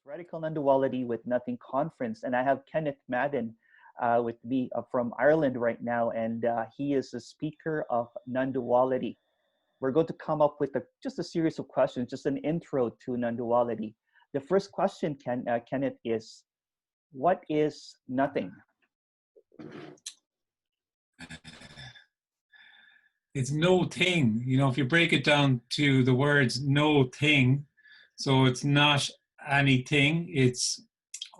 Radical Non-Duality with Nothing Conference, and I have Kenneth Madden with me from Ireland right now, and he is a speaker of non-duality. We're going to come up with just a series of questions, just an intro to non-duality. The first question, Kenneth, is what is nothing? It's no thing. You know, if you break it down to the words no thing, so it's not anything, it's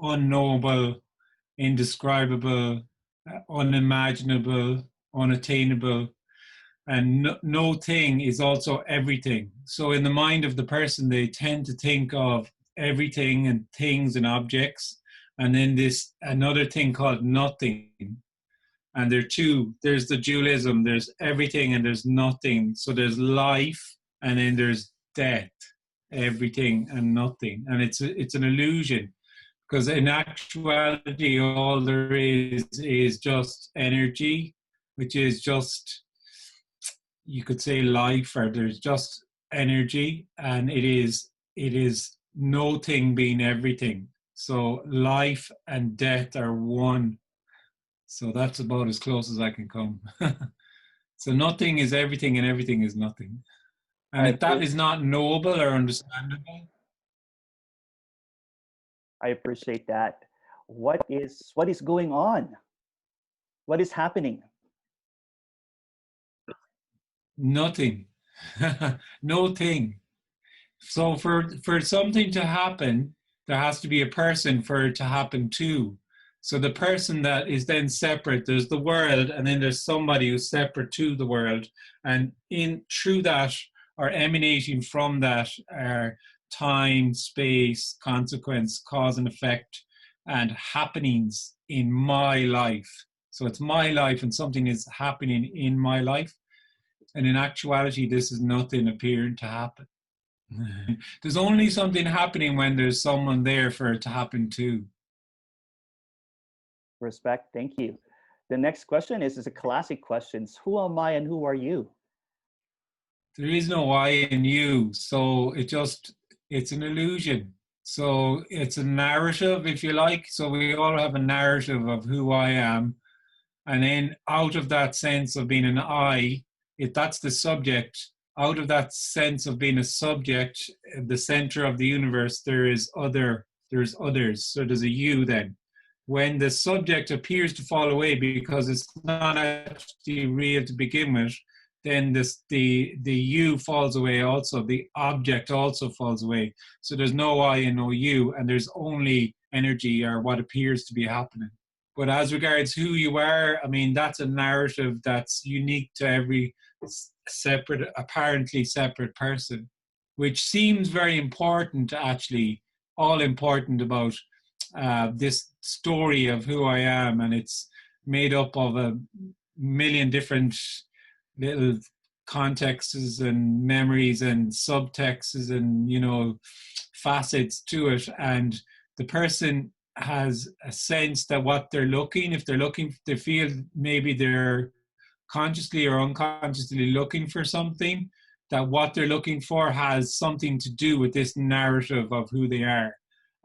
unknowable, indescribable, unimaginable, unattainable, and no thing is also everything. So in the mind of the person, they tend to think of everything and things and objects, and then this another thing called nothing. And there are two. There's the dualism. There's everything and there's nothing. So there's life and then there's death, everything and nothing. And it's an illusion, because in actuality, all there is just energy, which is just, you could say, life, or there's just energy, and it is no thing being everything. So life and death are one. So that's about as close as I can come. So nothing is everything and everything is nothing. And if that is not knowable or understandable. I appreciate that. What is going on? What is happening? Nothing. No thing. So for something to happen, there has to be a person for it to happen to. So the person that is then separate, there's the world, and then there's somebody who's separate to the world. And through that, or emanating from that, are time, space, consequence, cause and effect, and happenings in my life. So it's my life and something is happening in my life. And in actuality, this is nothing appearing to happen. There's only something happening when there's someone there for it to happen to. Respect. Thank you. The next question is a classic question. Who am I and who are you? There is no I in you. So it's an illusion. So it's a narrative, if you like. So we all have a narrative of who I am. And then out of that sense of being an I, if that's the subject, out of that sense of being a subject, the center of the universe, there's others. So there's a you then. When the subject appears to fall away because it's not actually real to begin with, then the you falls away also. The object also falls away. So there's no I and no you, and there's only energy, or what appears to be happening. But as regards who you are, I mean, that's a narrative that's unique to every separate, apparently separate person, which seems very important, actually, all important about this story of who I am. And it's made up of a million different little contexts and memories and subtexts and, you know, facets to it. And the person has a sense that what they're looking, if they're looking, they feel maybe they're consciously or unconsciously looking for something, that what they're looking for has something to do with this narrative of who they are.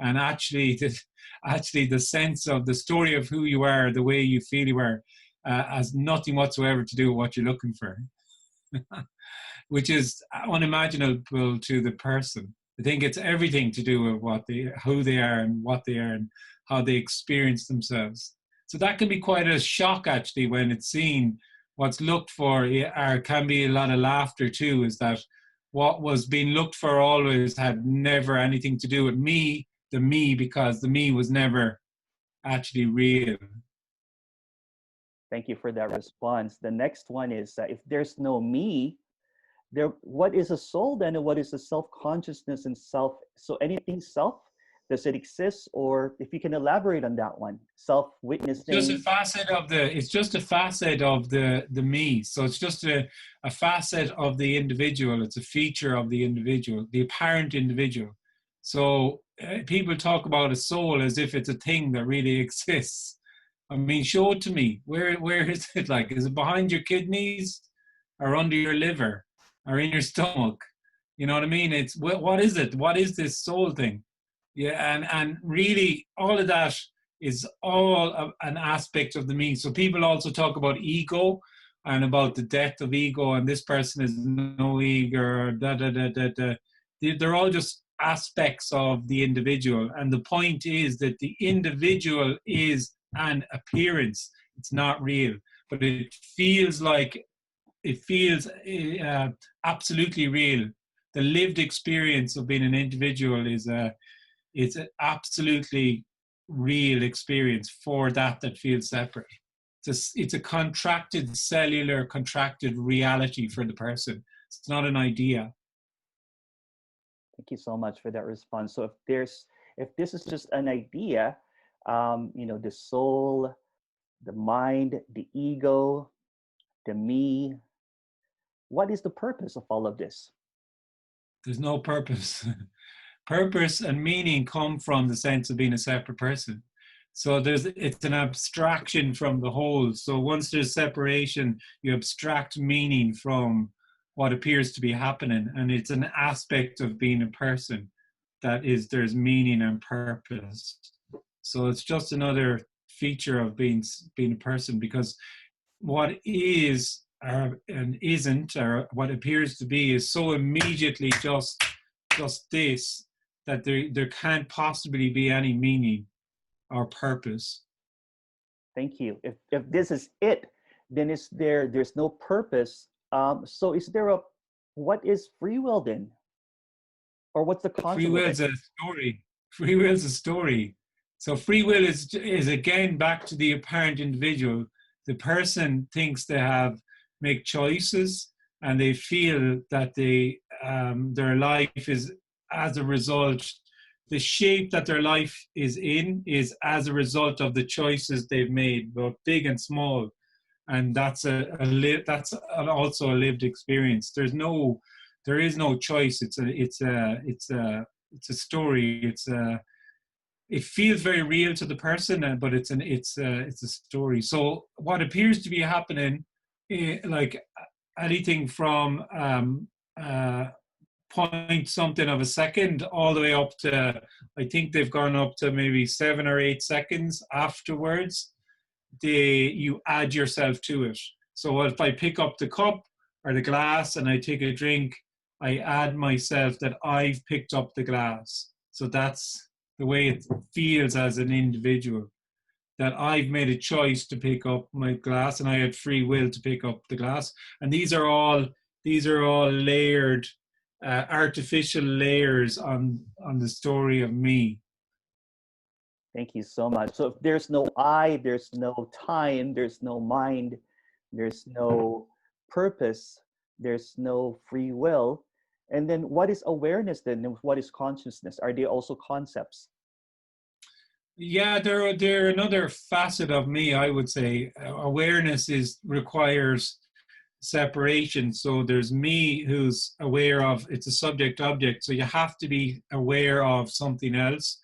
And actually the sense of the story of who you are, the way you feel you are, has nothing whatsoever to do with what you're looking for, which is unimaginable to the person. I think it's everything to do with who they are and what they are and how they experience themselves. So that can be quite a shock, actually, when it's seen. What's looked for, or can be a lot of laughter too, is that what was being looked for always had never anything to do with me, because the me was never actually real. Thank you for that response. The next one is, if there's no me, what is a soul then, and what is a self-consciousness and self? So anything self, does it exist? Or if you can elaborate on that one, self-witnessing. It's just a facet of the me. So it's just a facet of the individual. It's a feature of the individual, the apparent individual. So people talk about a soul as if it's a thing that really exists. I mean, show it to me. Where is it? Like, is it behind your kidneys, or under your liver, or in your stomach? You know what I mean? It's what is it? What is this soul thing? Yeah, and really all of that is all an aspect of the me. So people also talk about ego and about the death of ego, and this person is no ego, or da da da da da. They're all just aspects of the individual, and the point is that the individual is an appearance. It's not real, but it feels absolutely real. The lived experience of being an individual is it's an absolutely real experience for that feels separate. It's a contracted cellular, contracted reality for the person. It's not an idea. Thank you so much for that response. So if this is just an idea, the soul, the mind, the ego, the me, what is the purpose of all of this? There's no purpose. Purpose and meaning come from the sense of being a separate person. So it's an abstraction from the whole. So once there's separation, you abstract meaning from what appears to be happening, and it's an aspect of being a person that is there's meaning and purpose. So it's just another feature of being a person, because what is and isn't, or what appears to be, is so immediately just this, that there can't possibly be any meaning or purpose. Thank you. If this is it, then there's no purpose. So what is free will then? Or what's the Free concept of will it? is a story. Free will is a story. So free will is again back to the apparent individual. The person thinks they make choices, and they feel that their life is as a result. The shape that their life is in is as a result of the choices they've made, both big and small, and that's also a lived experience. There is no choice. It's a story. It feels very real to the person, but it's a story. So what appears to be happening, like anything from point something of a second all the way up to, I think they've gone up to maybe 7 or 8 seconds afterwards, you add yourself to it. So if I pick up the cup or the glass and I take a drink, I add myself that I've picked up the glass. So that's the way it feels as an individual, that I've made a choice to pick up my glass, and I had free will to pick up the glass. And these are all layered, artificial layers on the story of me. Thank you so much. So if there's no I, there's no time, there's no mind, there's no purpose, there's no free will. And then what is awareness then? And what is consciousness? Are they also concepts? Yeah, they're another facet of me, I would say. Awareness requires separation. So there's me who's aware of, it's a subject object. So you have to be aware of something else.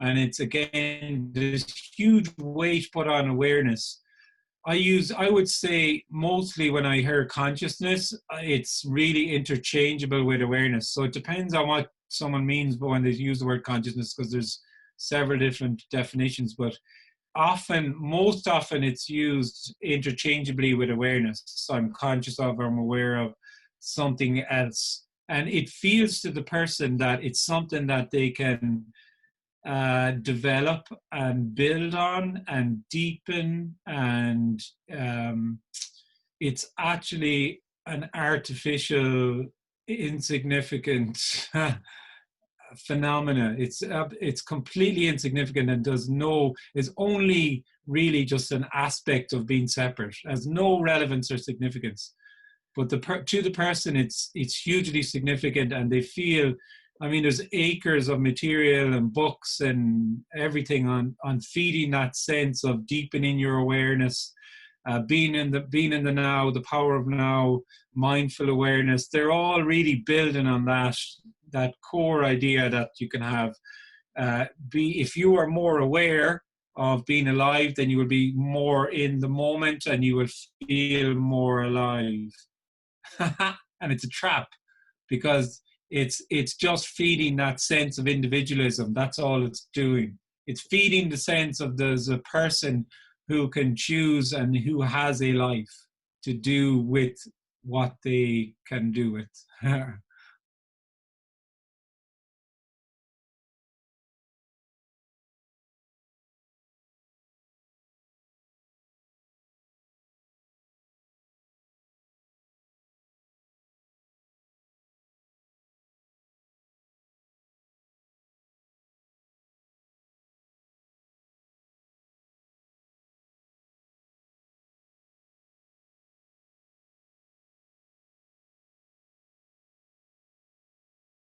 And it's again, this huge weight put on awareness. I would say mostly when I hear consciousness, it's really interchangeable with awareness. So it depends on what someone means when they use the word consciousness, because there's several different definitions, but most often it's used interchangeably with awareness. So I'm conscious of, or I'm aware of something else. And it feels to the person that it's something that they can develop and build on and deepen, and it's actually an artificial, insignificant phenomena. It's completely insignificant and is only really just an aspect of being separate, has no relevance or significance. But to the person, it's hugely significant, and they feel. I mean, there's acres of material and books and everything on feeding that sense of deepening your awareness, being in the now, the power of now, mindful awareness. They're all really building on that core idea that you can have. If you are more aware of being alive, then you will be more in the moment and you will feel more alive. And it's a trap, because it's just feeding that sense of individualism. That's all it's doing. It's feeding the sense of there's a person who can choose and who has a life to do with what they can do with.